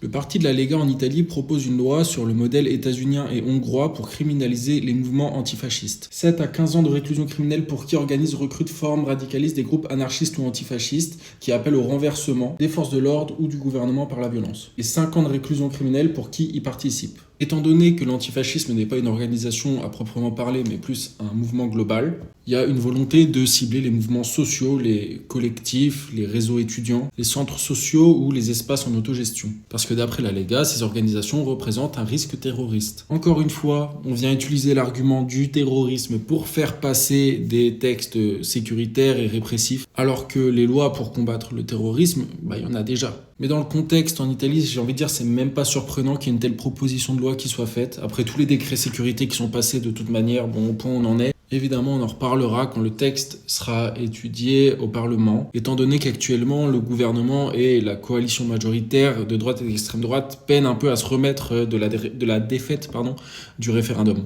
Le parti de la Lega en Italie propose une loi sur le modèle états-unien et hongrois pour criminaliser les mouvements antifascistes. 7 à 15 ans de réclusion criminelle pour qui organise, recrute, forme, radicalise des groupes anarchistes ou antifascistes qui appellent au renversement des forces de l'ordre ou du gouvernement par la violence. Et 5 ans de réclusion criminelle pour qui y participe. Étant donné que l'antifascisme n'est pas une organisation à proprement parler, mais plus un mouvement global, il y a une volonté de cibler les mouvements sociaux, les collectifs, les réseaux étudiants, les centres sociaux ou les espaces en autogestion. Parce que d'après la Lega, ces organisations représentent un risque terroriste. Encore une fois, on vient utiliser l'argument du terrorisme pour faire passer des textes sécuritaires et répressifs, alors que les lois pour combattre le terrorisme, il y en a déjà. Mais dans le contexte en Italie, j'ai envie de dire, c'est même pas surprenant qu'il y ait une telle proposition de loi qui soit faite. Après tous les décrets sécurité qui sont passés de toute manière, au point où on en est. Évidemment, on en reparlera quand le texte sera étudié au Parlement, étant donné qu'actuellement, le gouvernement et la coalition majoritaire de droite et d'extrême droite peinent un peu à se remettre de la défaite du référendum.